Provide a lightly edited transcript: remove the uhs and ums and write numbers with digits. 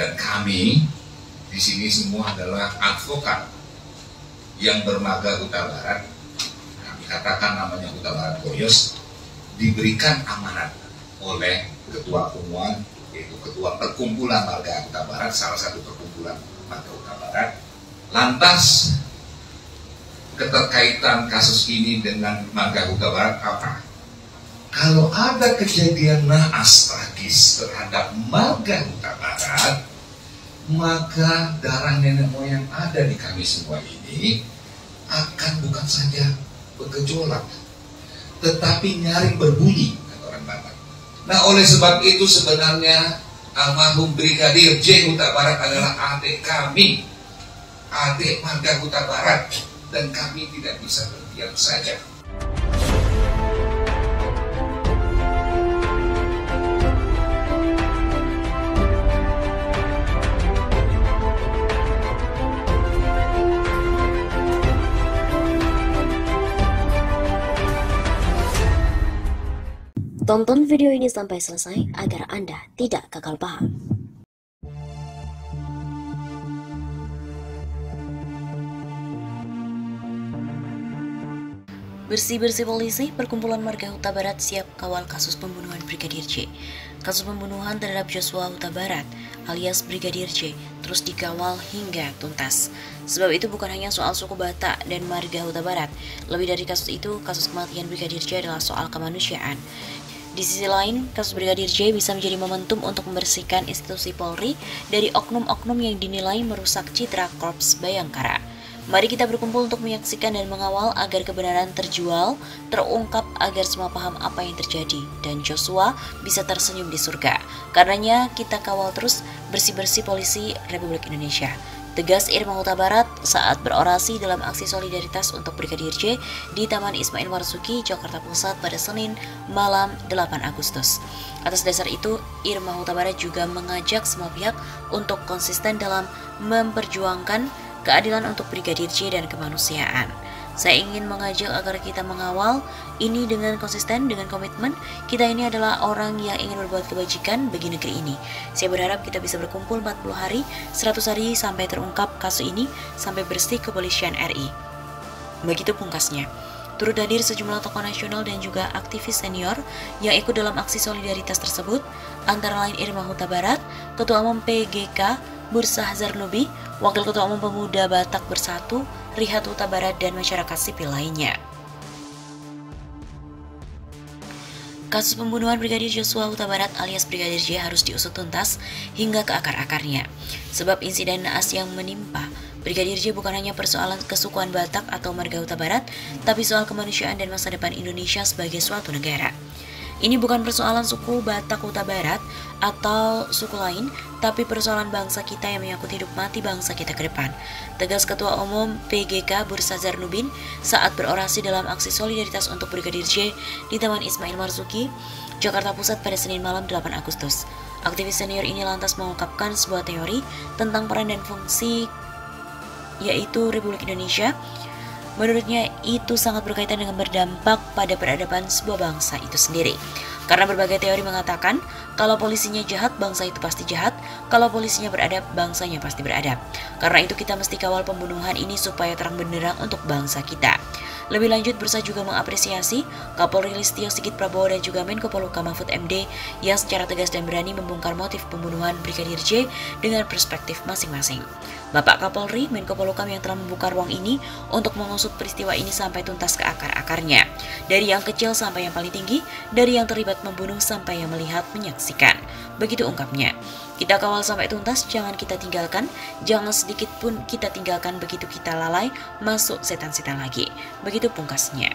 Dan kami di sini semua adalah advokat yang bermarga Huta Barat. Kami katakan namanya Huta Barat Boyos, diberikan amanat oleh Ketua Umuan, yaitu Ketua Perkumpulan Marga Huta Barat, salah satu perkumpulan Marga Huta Barat. Lantas keterkaitan kasus ini dengan Marga Huta Barat apa? Kalau ada kejadian naas tragis terhadap Marga Huta Barat, maka darah nenek moyang ada di kami semua ini akan bukan saja bergejolak, tetapi nyaring berbunyi, kata orang Batak. Nah, oleh sebab itu sebenarnya almarhum Brigadir J Huta Barat adalah adik kami, adik Marga Huta Barat, dan kami tidak bisa berdiam saja. Tonton video ini sampai selesai agar Anda tidak gagal paham. Bersih-bersih polisi, Perkumpulan Marga Huta Barat siap kawal kasus pembunuhan Brigadir J. Kasus pembunuhan terhadap Joshua Huta Barat alias Brigadir J terus dikawal hingga tuntas. Sebab itu bukan hanya soal suku Batak dan Marga Huta Barat. Lebih dari kasus itu, kasus kematian Brigadir J adalah soal kemanusiaan. Di sisi lain, kasus Brigadir J bisa menjadi momentum untuk membersihkan institusi Polri dari oknum-oknum yang dinilai merusak citra Korps Bayangkara. Mari kita berkumpul untuk menyaksikan dan mengawal agar kebenaran terungkap agar semua paham apa yang terjadi dan Joshua bisa tersenyum di surga. Karenanya kita kawal terus bersih-bersih polisi Republik Indonesia. Tegas Irma Huta Barat saat berorasi dalam aksi solidaritas untuk Brigadir J di Taman Ismail Marzuki, Jakarta Pusat pada Senin malam 8 Agustus. Atas dasar itu, Irma Huta Barat juga mengajak semua pihak untuk konsisten dalam memperjuangkan keadilan untuk Brigadir J dan kemanusiaan. Saya ingin mengajak agar kita mengawal ini dengan konsisten, dengan komitmen. Kita ini adalah orang yang ingin berbuat kebajikan bagi negeri ini. Saya berharap kita bisa berkumpul 40 hari, 100 hari sampai terungkap kasus ini, sampai bersih kepolisian RI. Begitu pungkasnya. Turut hadir sejumlah tokoh nasional dan juga aktivis senior yang ikut dalam aksi solidaritas tersebut, antara lain Irma Huta Barat, Ketua Umum PGK Bursah Zarnubi, Wakil Ketua Umum Pemuda Batak Bersatu, Rihat Huta Barat, dan masyarakat sipil lainnya. Kasus pembunuhan Brigadir Joshua Huta Barat alias Brigadir J harus diusut tuntas hingga ke akar-akarnya. Sebab insiden naas yang menimpa Brigadir J bukan hanya persoalan kesukuan Batak atau Marga Huta Barat, tapi soal kemanusiaan dan masa depan Indonesia sebagai suatu negara. Ini bukan persoalan suku Batak Huta Barat atau suku lain, tapi persoalan bangsa kita yang menyangkut hidup mati bangsa kita ke depan. Tegas Ketua Umum PGK Bursah Zarnubi saat berorasi dalam aksi solidaritas untuk Brigadir J di Taman Ismail Marzuki, Jakarta Pusat pada Senin malam 8 Agustus. Aktivis senior ini lantas mengungkapkan sebuah teori tentang peran dan fungsi yaitu Republik Indonesia. Menurutnya itu sangat berkaitan dengan berdampak pada peradaban sebuah bangsa itu sendiri. Karena berbagai teori mengatakan, kalau polisinya jahat, bangsa itu pasti jahat. Kalau polisinya beradab, bangsanya pasti beradab. Karena itu kita mesti kawal pembunuhan ini supaya terang benderang untuk bangsa kita. Lebih lanjut, Bursah juga mengapresiasi Kapolri Listio Sigit Prabowo dan juga Menko Polhukam Mahfud MD yang secara tegas dan berani membongkar motif pembunuhan Brigadir J dengan perspektif masing-masing. Bapak Kapolri, Menko Polhukam yang telah membuka ruang ini untuk mengusut peristiwa ini sampai tuntas ke akar-akarnya. Dari yang kecil sampai yang paling tinggi, dari yang terlibat membunuh sampai yang melihat menyaksikan. Begitu ungkapnya. Kita kawal sampai tuntas, jangan kita tinggalkan, jangan sedikit pun kita tinggalkan begitu kita lalai, masuk setan-setan lagi. Begitu pungkasnya.